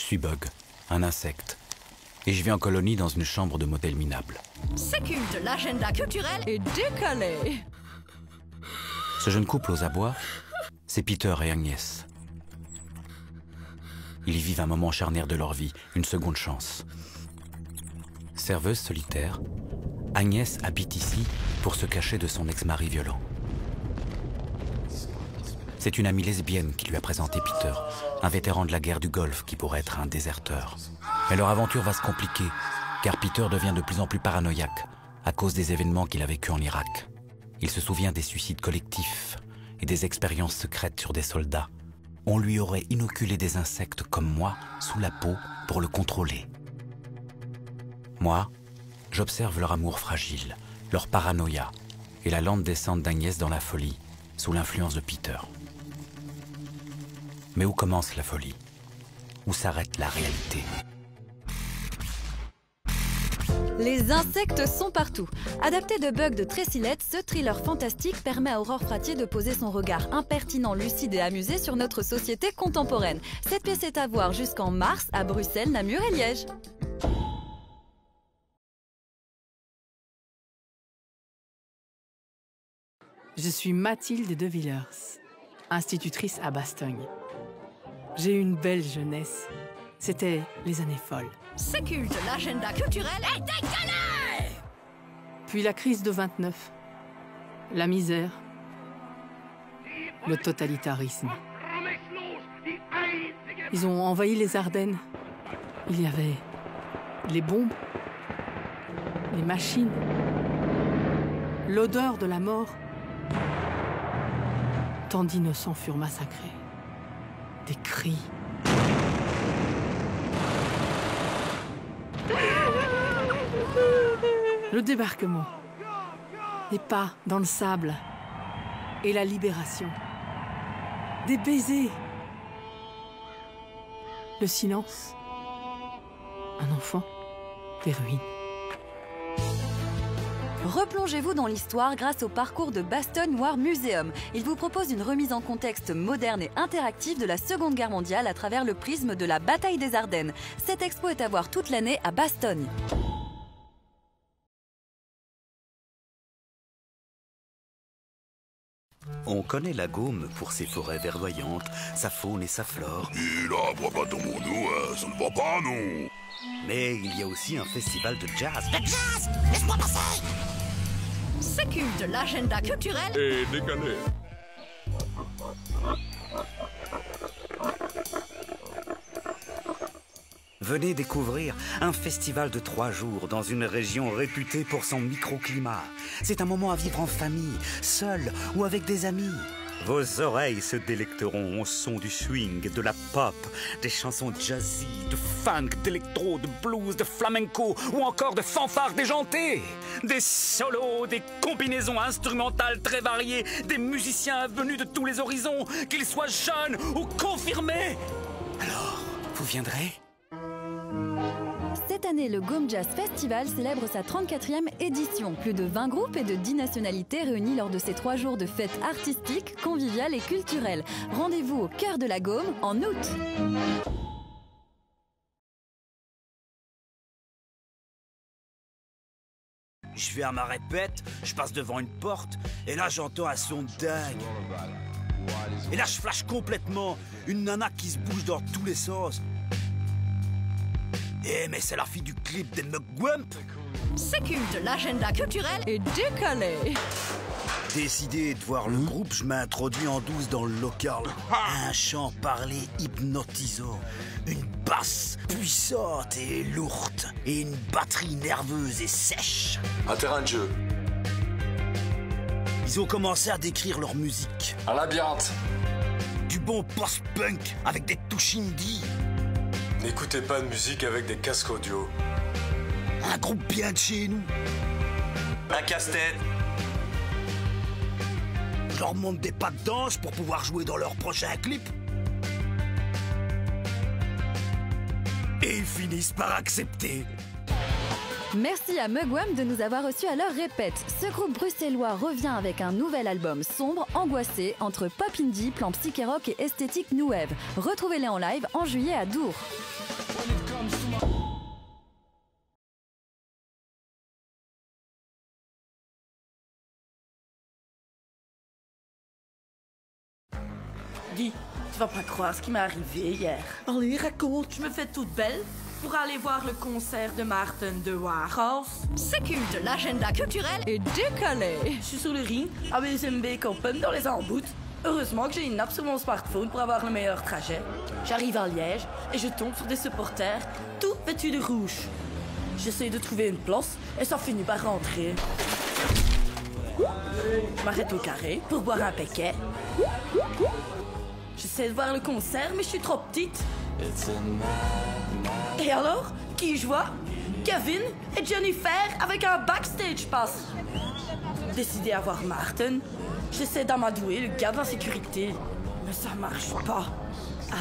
suis Bug, un insecte. Et je vis en colonie dans une chambre de modèle minable. C'est culte, l'agenda culturel est décalé. Ce jeune couple aux abois, c'est Peter et Agnès. Ils y vivent un moment charnière de leur vie, une seconde chance. Serveuse solitaire, Agnès habite ici pour se cacher de son ex-mari violent. C'est une amie lesbienne qui lui a présenté Peter, un vétéran de la guerre du Golfe qui pourrait être un déserteur. Mais leur aventure va se compliquer, car Peter devient de plus en plus paranoïaque à cause des événements qu'il a vécus en Irak. Il se souvient des suicides collectifs et des expériences secrètes sur des soldats. On lui aurait inoculé des insectes comme moi sous la peau pour le contrôler. Moi, j'observe leur amour fragile, leur paranoïa et la lente descente d'Agnès dans la folie, sous l'influence de Peter. Mais où commence la folie? Où s'arrête la réalité? Les insectes sont partout. Adapté de Bug de Tracy Letts, ce thriller fantastique permet à Aurore Fratier de poser son regard impertinent, lucide et amusé sur notre société contemporaine. Cette pièce est à voir jusqu'en mars à Bruxelles, Namur et Liège. Je suis Mathilde de Villers, institutrice à Bastogne. J'ai eu une belle jeunesse. C'était les années folles. C'est culte, l'agenda culturel est décalé. Puis la crise de 29. La misère. Le totalitarisme. Ils ont envahi les Ardennes. Il y avait les bombes, les machines, l'odeur de la mort. Tant d'innocents furent massacrés. Des cris. Le débarquement. Des pas dans le sable. Et la libération. Des baisers. Le silence. Un enfant. Des ruines. Replongez-vous dans l'histoire grâce au parcours de Bastogne War Museum. Il vous propose une remise en contexte moderne et interactive de la Seconde Guerre mondiale à travers le prisme de la bataille des Ardennes. Cette expo est à voir toute l'année à Bastogne. On connaît la Gaume pour ses forêts verdoyantes, sa faune et sa flore. Et là, bois pas dans mon dos, ça ne va pas, non. Mais il y a aussi un festival de jazz. Le jazz, laisse-moi passer. C'est culte, l'agenda culturel Et décalé. Venez découvrir un festival de 3 jours dans une région réputée pour son microclimat. C'est un moment à vivre en famille, seul ou avec des amis. Vos oreilles se délecteront au son du swing, de la pop, des chansons jazzy, de funk, d'électro, de blues, de flamenco ou encore de fanfares déjantées. Des solos, des combinaisons instrumentales très variées, des musiciens venus de tous les horizons, qu'ils soient jeunes ou confirmés. Alors, vous viendrez ? Cette année, le Gaume Jazz Festival célèbre sa 34e édition. Plus de 20 groupes et de 10 nationalités réunis lors de ces 3 jours de fêtes artistiques, conviviales et culturelles. Rendez-vous au cœur de la Gaume en août. Je vais à ma répète, je passe devant une porte, et là j'entends un son dingue. Et là je flash complètement, une nana qui se bouge dans tous les sens. Eh mais c'est la fille du clip des Mugwump. C'est culte, l'agenda culturel est décalé. Décidé de voir le groupe, je m'introduis en douce dans le local. Un chant parlé hypnotisant, une basse puissante et lourde, et une batterie nerveuse et sèche. Un terrain de jeu. Ils ont commencé à décrire leur musique. Un labyrinthe. Du bon post-punk avec des touches indie. N'écoutez pas de musique avec des casques audio. Un groupe bien de chez nous. Un casse-tête. Je leur montre des pas de danse pour pouvoir jouer dans leur prochain clip. Et ils finissent par accepter. Merci à Mugwump de nous avoir reçus à leur répète. Ce groupe bruxellois revient avec un nouvel album sombre, angoissé, entre pop indie, plan psyché rock et esthétique new wave. Retrouvez-les en live en juillet à Dour. Dis, tu vas pas croire ce qui m'est arrivé hier. Allez, raconte. Je me fais toute belle pour aller voir le concert de Martin de Warhols. C'est culte, l'agenda culturel Et décalé. Je suis sur le ring avec les MB Copen dans les embouts. Heureusement que j'ai une app sur mon smartphone pour avoir le meilleur trajet. J'arrive à Liège et je tombe sur des supporters tout vêtus de rouge. J'essaie de trouver une place et ça finit par rentrer. Je m'arrête au carré pour boire un paquet. J'essaie de voir le concert, mais je suis trop petite. Et alors, qui je vois? Kevin et Jennifer avec un backstage pass. Décidé à voir Martin, j'essaie d'amadouer le gars de la sécurité. Mais ça marche pas.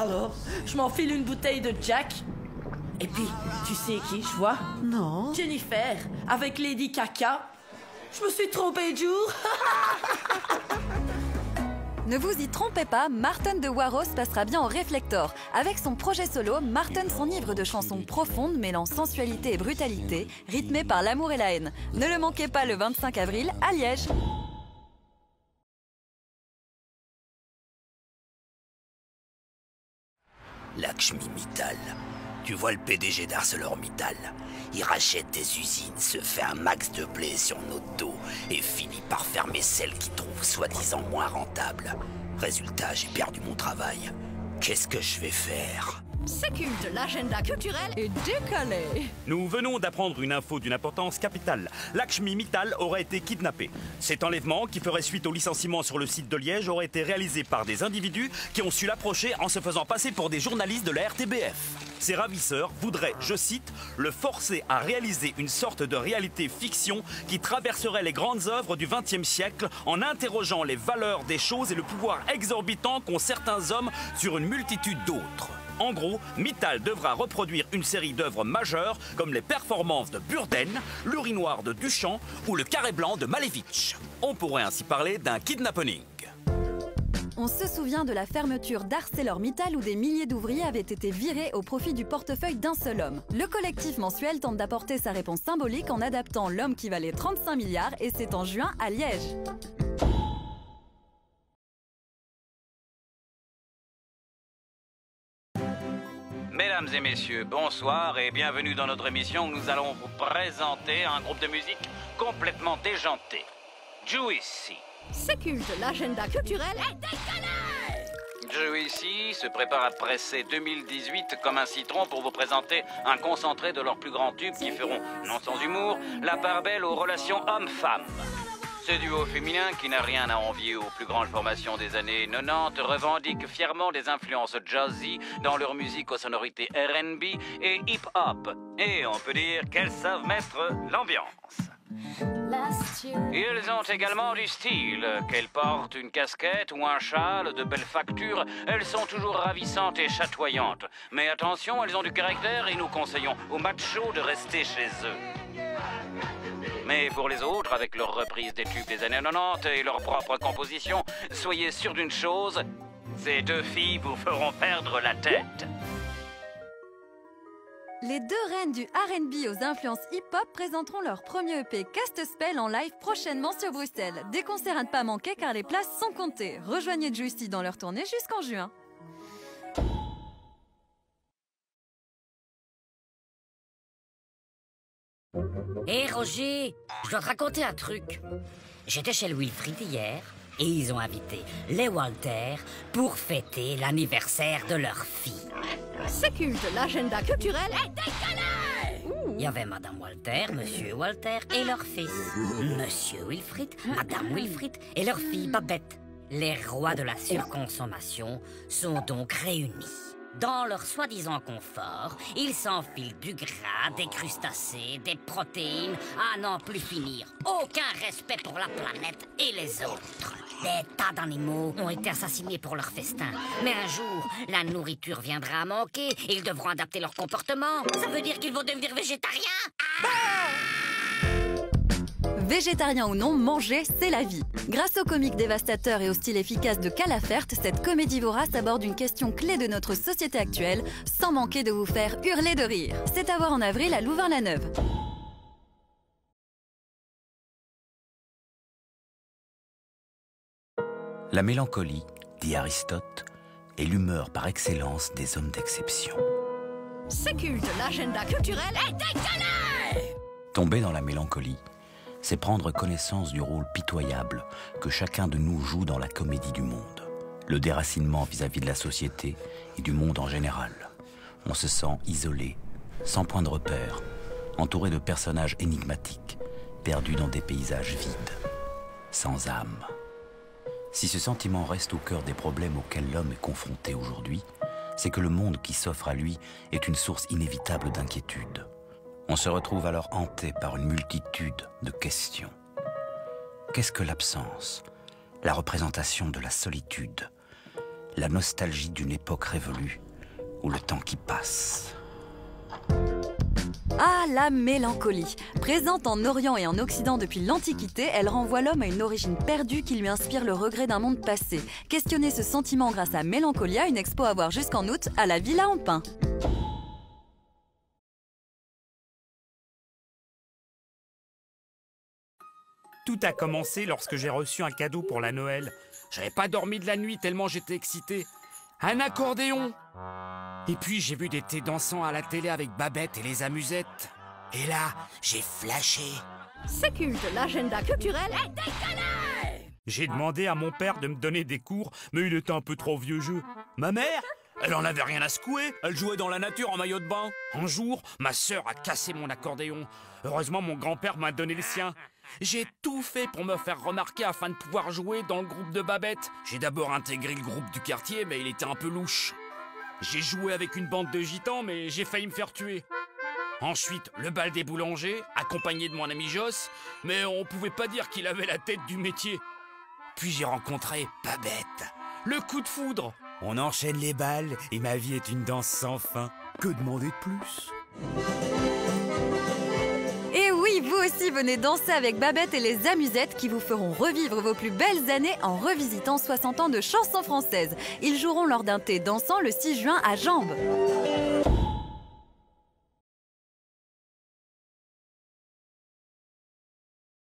Alors, je m'enfile une bouteille de Jack. Et puis, tu sais qui je vois? Non. Jennifer avec Lady Caca. Je me suis trompée de jour. Ne vous y trompez pas, Martin de Warhols passera bien au réflector. Avec son projet solo, Martin s'enivre de chansons profondes mêlant sensualité et brutalité, rythmées par l'amour et la haine. Ne le manquez pas le 25 avril à Liège. Lakshmi Mittal. Tu vois le PDG d'ArcelorMittal. Il rachète des usines, se fait un max de blé sur notre dos et finit par fermer celles qu'il trouve soi-disant moins rentables. Résultat, j'ai perdu mon travail. Qu'est-ce que je vais faire? C'est culte, l'agenda culturel Et décalé. Nous venons d'apprendre une info d'une importance capitale. Lakshmi Mittal aurait été kidnappé. Cet enlèvement, qui ferait suite au licenciement sur le site de Liège, aurait été réalisé par des individus qui ont su l'approcher en se faisant passer pour des journalistes de la RTBF. Ces ravisseurs voudraient, je cite, le forcer à réaliser une sorte de réalité-fiction qui traverserait les grandes œuvres du XXe siècle en interrogeant les valeurs des choses et le pouvoir exorbitant qu'ont certains hommes sur une multitude d'autres. En gros, Mittal devra reproduire une série d'œuvres majeures comme les performances de Burden, l'urinoir de Duchamp ou le carré blanc de Malevich. On pourrait ainsi parler d'un kidnapping. On se souvient de la fermeture d'ArcelorMittal où des milliers d'ouvriers avaient été virés au profit du portefeuille d'un seul homme. Le collectif mensuel tente d'apporter sa réponse symbolique en adaptant L'homme qui valait 35 milliards et c'est en juin à Liège. Mesdames et messieurs, bonsoir et bienvenue dans notre émission où nous allons vous présenter un groupe de musique complètement déjanté. Juicy. C'est culte, l'agenda culturel Juicy se prépare à presser 2018 comme un citron pour vous présenter un concentré de leurs plus grands tubes qui feront, non sans humour, la part belle aux relations hommes-femmes. Ce duo féminin, qui n'a rien à envier aux plus grandes formations des années 90, revendique fièrement des influences jazzy dans leur musique aux sonorités R&B et hip-hop. Et on peut dire qu'elles savent mettre l'ambiance. Ils ont également du style. Qu'elles portent une casquette ou un châle de belle facture, elles sont toujours ravissantes et chatoyantes. Mais attention, elles ont du caractère et nous conseillons aux machos de rester chez eux. Mais pour les autres, avec leur reprise des tubes des années 90 et leur propre composition, soyez sûrs d'une chose, ces deux filles vous feront perdre la tête. Les deux reines du R&B aux influences hip-hop présenteront leur premier EP Cast Spell en live prochainement sur Bruxelles. Des concerts à ne pas manquer car les places sont comptées. Rejoignez Juicy dans leur tournée jusqu'en juin. Hé Roger, je dois te raconter un truc. J'étais chez le Wilfried hier et ils ont invité les Walter pour fêter l'anniversaire de leur fille. C'est culte, l'agenda culturel Il y avait Madame Walter, Monsieur Walter et leur fils. Monsieur Wilfried, Madame Wilfried et leur fille Babette. Les rois de la surconsommation sont donc réunis. Dans leur soi-disant confort, ils s'enfilent du gras, des crustacés, des protéines, à n'en plus finir. Aucun respect pour la planète et les autres. Des tas d'animaux ont été assassinés pour leur festin. Mais un jour, la nourriture viendra à manquer et ils devront adapter leur comportement. Ça veut dire qu'ils vont devenir végétariens. Végétarien ou non, manger, c'est la vie. Grâce au comique dévastateur et au style efficace de Calafert, cette comédie vorace aborde une question clé de notre société actuelle, sans manquer de vous faire hurler de rire. C'est à voir en avril à Louvain-la-Neuve. La mélancolie, dit Aristote, est l'humeur par excellence des hommes d'exception. S'éculte l'agenda culturel est décalé! Tomber dans la mélancolie, c'est prendre connaissance du rôle pitoyable que chacun de nous joue dans la comédie du monde. Le déracinement vis-à-vis de la société et du monde en général. On se sent isolé, sans point de repère, entouré de personnages énigmatiques, perdus dans des paysages vides, sans âme. Si ce sentiment reste au cœur des problèmes auxquels l'homme est confronté aujourd'hui, c'est que le monde qui s'offre à lui est une source inévitable d'inquiétude. On se retrouve alors hanté par une multitude de questions. Qu'est-ce que l'absence? La représentation de la solitude, la nostalgie d'une époque révolue ou le temps qui passe. Ah, la mélancolie. Présente en Orient et en Occident depuis l'Antiquité, elle renvoie l'homme à une origine perdue qui lui inspire le regret d'un monde passé. Questionner ce sentiment grâce à Mélancolia, une expo à voir jusqu'en août à la Villa en Pin. Tout a commencé lorsque j'ai reçu un cadeau pour la Noël. J'avais pas dormi de la nuit tellement j'étais excité. Un accordéon! Et puis j'ai vu des thés dansants à la télé avec Babette et les amusettes. Et là, j'ai flashé. S'éculte l'agenda culturel est décalé! J'ai demandé à mon père de me donner des cours, mais il était un peu trop vieux jeu. Ma mère, elle en avait rien à secouer. Elle jouait dans la nature en maillot de bain. Un jour, ma sœur a cassé mon accordéon. Heureusement, mon grand-père m'a donné le sien. J'ai tout fait pour me faire remarquer afin de pouvoir jouer dans le groupe de Babette. J'ai d'abord intégré le groupe du quartier, mais il était un peu louche. J'ai joué avec une bande de gitans, mais j'ai failli me faire tuer. Ensuite, le bal des boulangers, accompagné de mon ami Joss, mais on pouvait pas dire qu'il avait la tête du métier. Puis j'ai rencontré Babette. Le coup de foudre. On enchaîne les balles et ma vie est une danse sans fin. Que demander de plus ? Et oui, vous aussi venez danser avec Babette et les Amusettes qui vous feront revivre vos plus belles années en revisitant 60 ans de chansons françaises. Ils joueront lors d'un thé dansant le 6 juin à Jambes.